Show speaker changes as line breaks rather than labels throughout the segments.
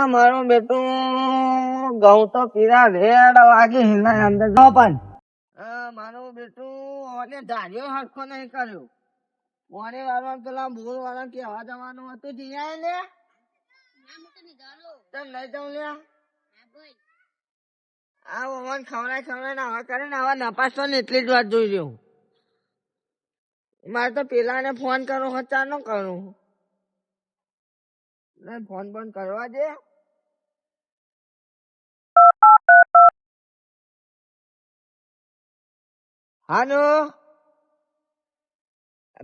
મારો બેટું ઘઉં તો પીરા રેડ વાગે હિના અંદર જો પણ મારો બેટું ધાર્યો હરખો નહીં કર્યો મોને વાળા પેલા બોલ વાળા કેવા જવાનું હતું જીયા લે તમ લઈ જાઉં લે આ ઓવન ખવડાય આવા કરે ને આવા નપાસ તો ને એટલી જ વાત જોઈ રહ્યો મારે તો પેલા ને ફોન કરો હચાર નો કરું ફોન બંધ કરવા દે હાલો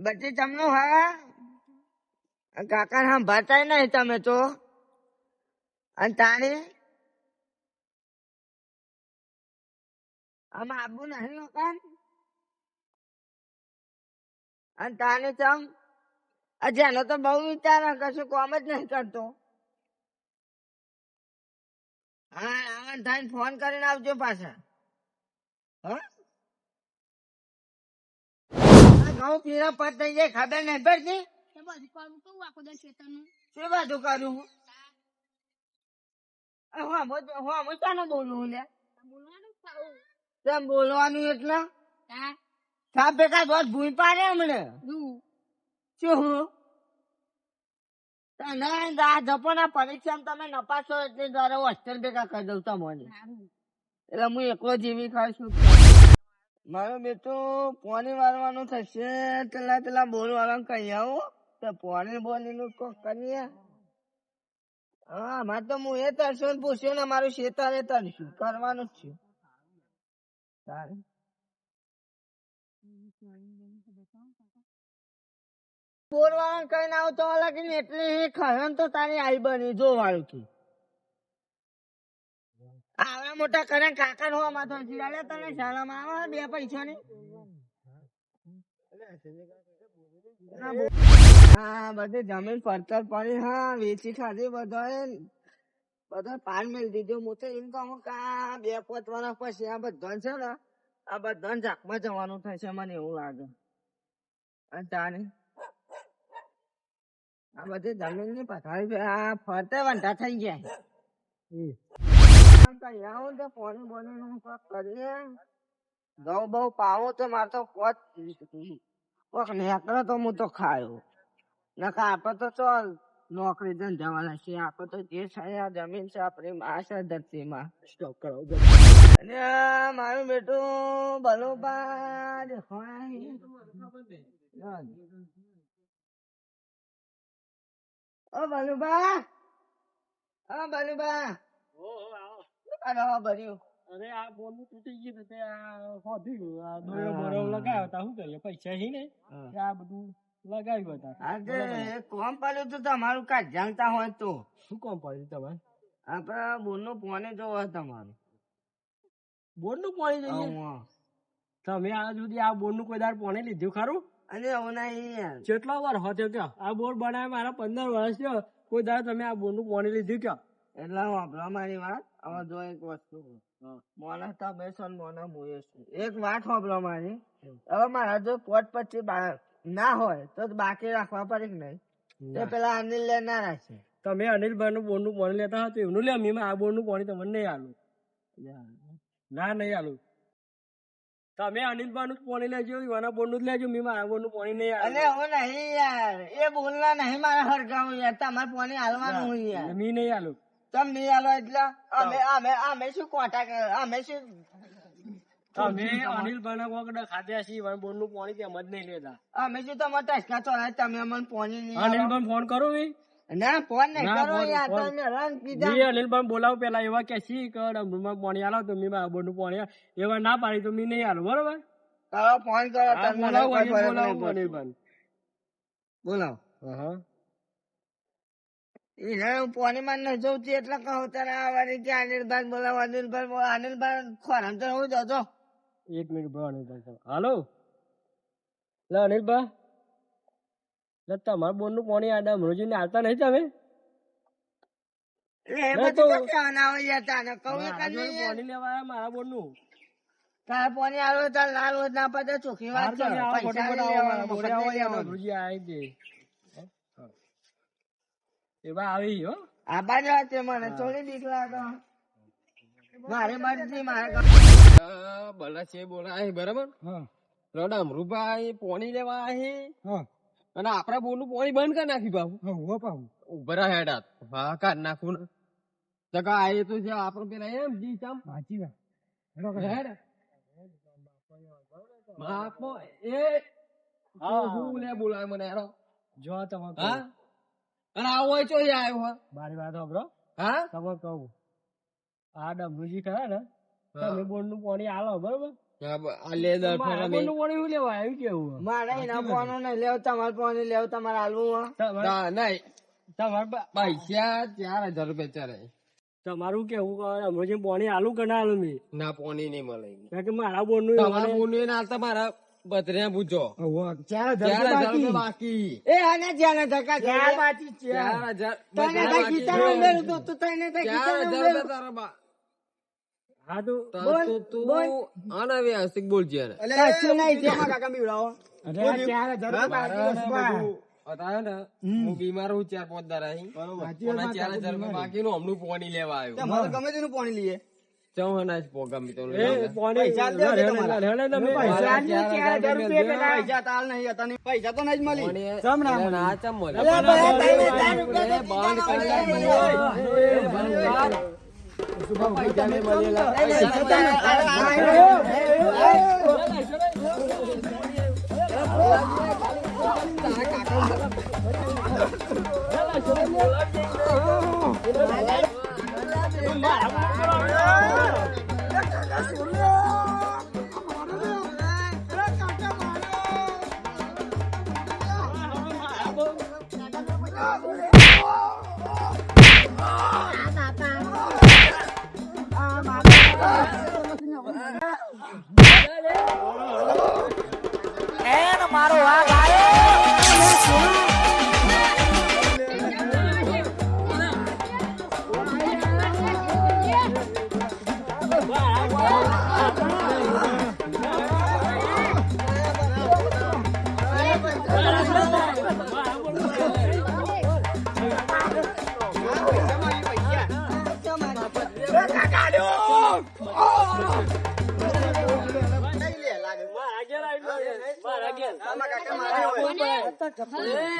બધી જમનું હા કાકા સાંભળતા નહીં તમે તો અને તાણી આમાં આબુ નહીં લોકાન અને તાણી ચમ જેનો તો બહુ વિચાર કશું કોમ જ નહીં કરતો હા આવન થાય ફોન કરીને આવજો પાછા ઘઉં પીરા પત થઈ જાય ખબર નહીં પડતી શું બધું કરું હું શાનો બોલું લે કેમ બોલવાનું એટલે સાપ ભેગા બસ ભૂઈ પાડે હમણે શું જપોના પરીક્ષામાં તમે નપાસો એટલે દ્વારા હોસ્ટેલ ભેગા કરી દઉં તમને એટલે હું એકલો જીવી ખાઈશું મારો બેટું પોણી વાળવાનું થશે પેલા બોલ વાળા કહી આવું તો પોણી બોલી નું કોક કરીએ હા મારે તો હું એ તરશું પૂછ્યું ને મારું શેતારે તરશું કરવાનું જ છે બોર વાળા કઈ ના આવતો લાગી એટલી ખરણ તો તારી આઈ બની જો વાળું થી આવડા મોટા કરે કાકા નો માથો ચીડાડે તને શાળામાં આવે બે પૈસા ની હા બધી જમીન પડતર પડી હા વેચી ખાધી બધા પાન મેળ દીધું હું તો એમ કહું કે આ 2-5 વર્ષ પછી આ બધા છે ને આ બધા ઝાકમાં જવાનું થશે મને એવું લાગે અને તાને આ બધી જમીન ની પથારી આ ફરતે વંટા થઈ ગયા પાણી બોની નું કરીએ ઘઉં બહુ પાવું તો મારે તો કોક નેકળે તો હું તો ખાયો નકા આપડે તો ચાલ નોકરી ધંધાવાના છે આપડે તો જે છે આ જમીન છે આપડી માં છે ધરતીમાં સ્ટોક કરાવો અને મારું બેટું બલોબા ઓ બલુબા ભર્યું
અરે આ બોલ તૂટી ગયું તે આ હોધી ગયું આ દોરો બોરો લગાવ્યો તા શું કરીએ પૈસા હી ને આ બધું લગાવ્યું હતા
આજે કોમ પડ્યું તો તમારું કાંઈ જાણતા હોય તો
શું કોમ પડ્યું તમારે
આપડે બોર નું પાણી જોવે તમારું
બોર નું પાણી જોઈએ તમે આ સુધી આ બોર નું કોઈ દાર પાણી લીધું ખરું
અને એવું નહીં
કેટલા વાર હતો ત્યાં આ બોર બનાવે મારા 15 વર્ષ થયો કોઈ દાર તમે આ બોર નું પાણી લીધું ક્યાં
એટલે વાપરા મારી વાત હવે જો એક વસ્તુ મોના તમે છો મોના મુએ છું એક વાત વાપરા મારી હવે મારા જો પોટ પછી ના હોય તો બાકી રાખવા પડે કે નહીં તે પેલા અનિલ લે ના રાખશે
તમે અનિલભાઈ નું બોર નું પાણી લેતા હતા એનું લે મેં આ બોર નું પાણી તમને નહીં આલું ના નહીં આલું તમે અનિલભાઈ નું પાણી લેજો એના બોર નું જ લેજો મેં આ બોર નું પાણી નહીં આલું
હવે નહીં યાર એ બોલના નહીં મારા હરગાવું યાર તમારે પાણી હાલવાનું હોય યાર
મેં નહીં આલું
તમ નહીં આલો એટલે અમે શું કોટા અમે શું
તમે અનિલભાઈ ના કોકડા ખાધ્યા છીએ બોર નું પાણી તેમ જ નહીં લેતા
અમે શું તમારે ટચકા ચોરાય તમે અમને પાણી નહીં
અનિલભાઈ ફોન કરો ભાઈ
ના ફોન નહીં કરો યાર તમે રન કીધા
અનિલભાઈ બોલાવો પેલા એવા કે સી કર અમૃતમાં પાણી આલો તો મેં બોર નું પાણી એવા ના પાડી તો મેં નહીં આલો બરોબર
ફોન કરો
બોલાવો અનિલભાઈ
બોલાવો
હા
પાણી માં ન જવું એટલે કહું તારે આવવાની કે અનિલભાઈ બોલાવો અનિલભાઈ ખોરામ તો હું જતો
1 મિનિટ બરો અનિલભાઈ હાલો લે અનિલભાઈ લે તમારા બોર નું પાણી આડા અમરોજી ને આવતા નહીં તમે પાણી લેવા મારા બોર નું
તારે પાણી આલો તાર લાલ હોત ના પડે ચોખ્ખી વાત છે.
તમે આવો
પૈસા
ફટાફટ
લઈ
આવો,
લેવાના,
મારા
મફત
ઘરે
નહીં
આવો યાર,
લેવાનું.
ભુજી આવી ગઈ. એવા આવી હો.
આબા જ વાત છે, મને થોડી બીક લાગે. મારી મરજી મારે
ભલા છે બોલાય બરાબર
હા
રડા અમરુભાઈ પોણી લેવા આહી
હા
અને આપડા બોરનું પોણી બંધ કરી નાખી બાબુ
હા હો પાહુ.
ઉભરા હેડા હા કાઢ નાખું ને જગા આયે તો જે આપડે પેલા એમ જી ચામ
સાચી વાત. હેડો કે.
હેડ બાપો એ
હા.
હું લે બોલાય મને હેડો
જો તમે કહો.
હા અને આવો હોય ચો આવ્યો હા
મારી વાત સાંભળો.
હા
તમે કહું આ ડમરુજી ખરા ને
હા.
તમે બોરનું પાણી આલો બરોબર.
આ લે દર
મારા બોરનું પાણી શું લેવા આવ્યું કેવું હે?
મારે એના પાણી નહીં લેવું, તમારે પાણી લેવું, તમારે હાલવું હોય.
તમારે
નહીં
તમારે
પૈસા 4000 રૂપિયા ચાલે
તમારું કેવું કે અમૃતજી પાણી આલું કે ના આલું મેં?
ના પોણી નહીં મળે
કારણ કે મારા બોરનું
તમારા બોરનું ના તમારા બત્ર્યા પૂછો
4000
4000 રૂપિયા બાકી
એ આને જ્યાં ને ધક્કા છે.
4000
તને કઈ ખીચામાં ઉમેર્યું તું, તું તને કઈ ખીચામાં
4000
ઉમેર્યું?
રૂપિયા તારા બા
હા તો
તું અનાવ્યાસિક બોલજે એને.
કશું નહીં, જેમાં કાકા બીવડાવો.
અરે આ 4000
મારા ને
બાકી
બધું બતાવ્યો ને, હું બીમાર હું 4-5 દાડા અહીં. અને 4000 રૂપિયા બાકીનું હમણાં પોણી લેવા આવ્યો.
મારે ગમે તેનું પાણી લઈએ.
ચૌહાના જ પોગમ તો
એ પાણી
પૈસા જ દેજો તમારા.
હેડે તમે
પૈસા જ
પૈસા
નહીં, 4000 રૂપિયા પેલા.
દેજો.
પૈસા તાલ નહીં હતા નહીં, પૈસા તો નહીં જ મળી.
પોણી
ચમ ના
એટલે ના ચમ મળે.
અરે ભાઈ, તને 1000
એ
રૂપિયા તો
બંધ
પૈસા
કરી
નહીં મળે.
બંધ કર. પૈસા નહીં મળેલા.
પૈસા તો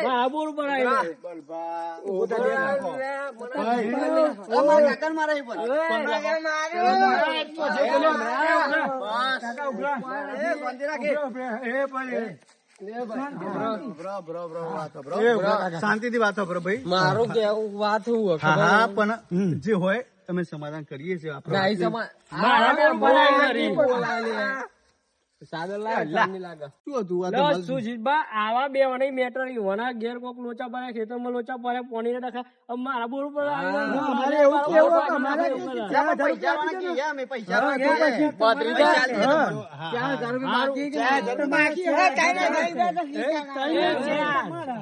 મારા બોર ઉપર આવ્યો.
શાંતિથી વાત કરો ભાઈ.
મારું કેવું વાત હું
હા હા પણ જે હોય તમે સમાધાન કરીએ છીએ આપણે.
મારા બોર ઉપર આવ્યો.
સાદર લાગે સામની લાગે.
શું હતું આ તો
દસ
બસ-
શું છે બા આવા બે વણી મેટર વના ઘેર કોક લોચા પડે ખેતરમાં લોચા પડે પાણી ને દખા હવે મારા બોર ઉપર આવ્યો.
અમારે એવું કેવું કે અમારે
પૈસા વાળા કીએ અમે, પૈસા વાળા કીએ.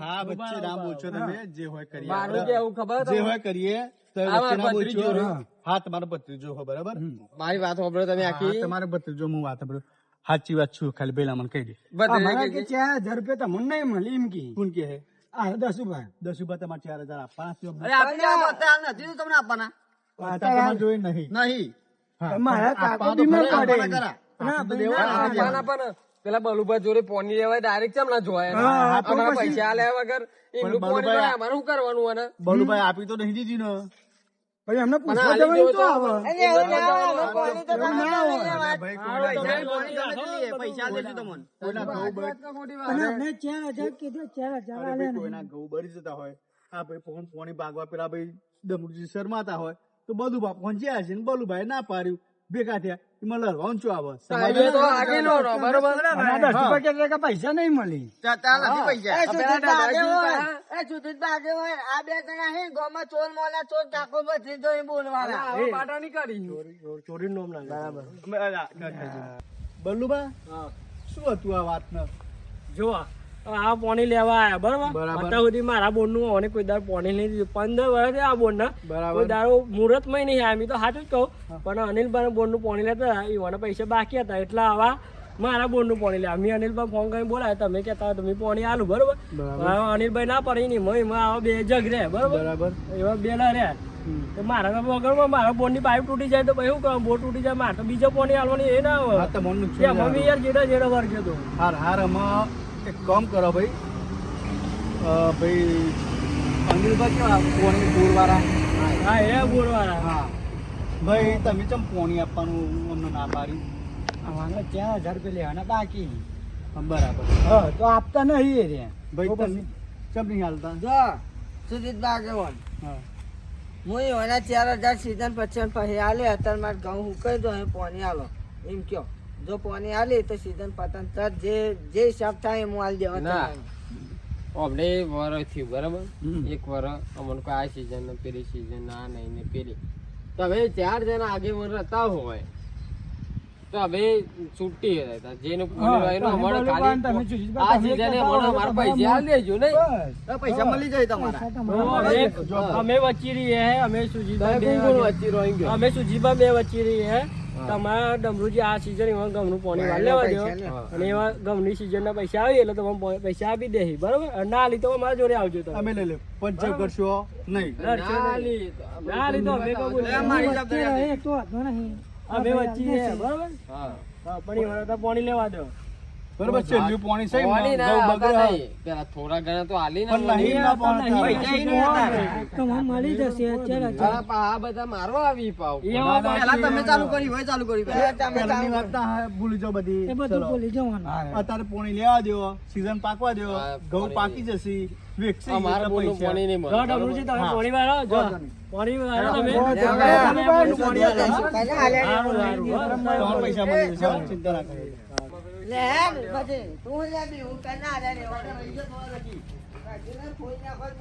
હા વચ્ચે ના બોલશો તમે જે હોય કરીએ
મારું
આપણે.
કેવું ખબર
જે હોય કરીએ તો
આ
વચ્ચે ના
મારો
બોલશો.
ભત્રીજો રહ્યો.
હા તમારો ભત્રીજો હો બરાબર.
મારી વાત સાંભળો તમે
હા,
આખી
તમારો ભત્રીજો હું વાત સાંભળું. સાચી વાત છું ખાલી પેલા મને કહી દે
બધી કે-
4000 રૂપિયા તમને નહીં મળી એમ કે
કોણ કે હે
10 રૂપિયા
10 રૂપિયા તમારે 4000 આપવાના છે અમને.
અરે આપણે આ બત્તા નથી તો તમને આપવાના
અત્યારે તમારે જોઈ નહીં.
નહીં.
હા,
મારા કાકો
આપવા તો
બીમાર
ખરા,
પડે.
આપવાના ખરા. આપવા તો દેવા
આ
ના
આપવાના પણ પેલા બલુભાઈ જોડે પોની લેવાય ડાયરેક્ટ કેમ ના જોવાય
હા, તો
અમારા
પછી-
પૈસા આલ્યા વગર એમનું
બલુભાઈ
પોણી જોડે અમારે શું કરવાનું અને
બલુભાઈ આપી તો નહીં દીધી ને.
પછી અમને
મને
પૂછવા
આલી
જવાનું
જો
તો
તો
આવે.
અને એવું ના હોય, અમે પાણી તો તમે
ના હોય.
લઈને વાત.
ભાઈ,
હારો,
કોઈના
તમે
પાણી ગમે તે લઈએ, પૈસા દેજો તમને.
કોઈના ઘઉં બળી-
અને અમને 4000 કીધું 4000
અરે ભાઈ, કોઈના ઘઉં બળી જતા હોય આ ભાઈ પોણી ભાગવા પેલા ભાઈ ડમરુજી શરમાતા હોય તો બધું બાપ પહોંચ્યા છે ને બલુભાઈ ના પાડ્યું ભેગા થયા એમાં લડવાનું શું આવે?
સાહેબે તો આગેલો રહો, બરોબર
અને 10 રૂપિયા કેટલા કે પૈસા નહીં મળી.
ત્યાં નથી પૈસા.
આ પેલા દાદાજી
આ બે જણા હે ગામમાં ચોર મોલા ચોર કાકો બધી તો એ બોલવાના.
હવે પાટા નહીં કરી
ચોરીનું નામ ના બરાબર.
બલુભા
હા
શું હતું આ વાત ને?
જો આ પાણી લેવા આયા બરોબર
બરાબર.
અત્યાર સુધી મારા બોન નું મને કોઈ દાડો પાણી નહીં દીધું 15 વર્ષ આ બોન ના
બરાબર.
કોઈ દાડો મુહૂર્ત માં નહીં આમી તો સાચું જ કહું પણ અનિલભાઈ બોન નું પાણી લેતા એવાના પૈસા બાકી હતા એટલે આવા મારા બોન નું પાણી લે અમે અનિલભાઈ ફોન કરીને બોલાય તમે કહેતા હોય તમે પાણી આલું બરોબર
બરાબર.
હવે અનિલભાઈ ના પડી નહીં એમાં આવા 2 જગ રે બરોબર
બરાબર.
એવા 2 ના રે તો મારા વગરમાં મારા બોન ની પાઇપ તૂટી જાય તો પછી શું કરું બોટ તૂટી જાય મારે તો બીજો પાણી આલવાની એ ના
હા
આવે
તો મનનું છે
ત્યાં મમ્મી યાર જેડા વર્ગે તો
હાર અમે એક કામ કરો ભાઈ ભાઈ અનિલભાઈ કેવા પોણી પૂરવાળા
હા એ બોરવાળા
હા ભાઈ તમે ચમ પોણી આપવાનું અમને ના પાડી
અમારે 4000 રૂપિયા લેવાના બાકી
બરાબર
તો આપતા નહીં રે
ભાઈ તમે ચમ નહીં હાલતા
જો સુજીત બાગેવાન
હા
હું એવાના 4000 સીઝન પછી આલે અત્યારે મારે ઘઉં હુકાઈ દો અહીં પાણી આલો એમ કયો જો પાણી આલે તો સીઝન પતન તરત જે હિસાબ થાય હું આલી દેવા
ના.
તૈયાર.
અમને વર થયું બરાબર
હમ.
એક વર અમને કોઈ આ સિઝન ને પેલી સિઝન આ નહીં ને પેલી તો હવે 4 જણા આગેવાન હતા હોય તો હવે છૂટી રહેતા જેનું પૂરું હોય એનું અમારે ખાલી આ સિઝને અમને અમારા પૈસા આલી દેજો નહીં
તો પૈસા મળી જાય તમારા
અમે વચ્ચી રહીએ હે અમે સુજીબા
તમે કોણ કોણ વચ્ચે રહી ગયો
અમે સુજીબા 2 વચ્ચી રહીએ હે તમારા ડમરુજી આ સીઝન એમાં ગમનું પાણી વાળ લેવા દો અને એવા ગમની સીઝન ના પૈસા આવી એટલે તમે પૈસા આપી દે બરોબર અને ના લી તો અમારા જોડે આવજો તમે
અમે લઈ લે પંચર કરશો નહીં
ના લી તો
ના લી તો અમે કબૂલ
મારી જવાબદારી
અમે વચ્ચી રહીએ બરોબર
હા
હા પણ એમાં તો પાણી લેવા દો
બરોબર છેલ્લું પોણી સહી
પાણી ના
ઘઉં
આવતા
બગડે
નહીં. પેલા થોડા ઘણા તો આલી ને
પણ નહીં ના પાણી
પૈસા ઈ નહીં હતા.
આ બધા મારવા આવી પાવ
પહેલા તમે ચાલુ કરી હોય ચાલુ કરી પહેલા તમે
પહેલાની
ચાલુ
વાત ના હા, ભૂલી જાઓ બધી ચલો. અત્યારે પોણી લેવા દો સીઝન પાકવા દો
હા,
ઘઉં પાકી જશે વેચશે
અમારા
એટલે
બોલનું
પૈસા.
પાણી નહીં
જો
મળે
ડમરુજી તમે
હા.
પાણી વાળો જો
વાંધો નહીં.
પાણી વાળો તમે
તમે
પાણી આલો.
પહેલા હાલે
સારું, સારું.
તમારા પૈસા મળી જશે ચિંતા ના કરો
લે બધે તું લે બી હું કઈ ના લે રે ઓર્ડર રહી ગયો તો નથી કોઈ ના કોઈ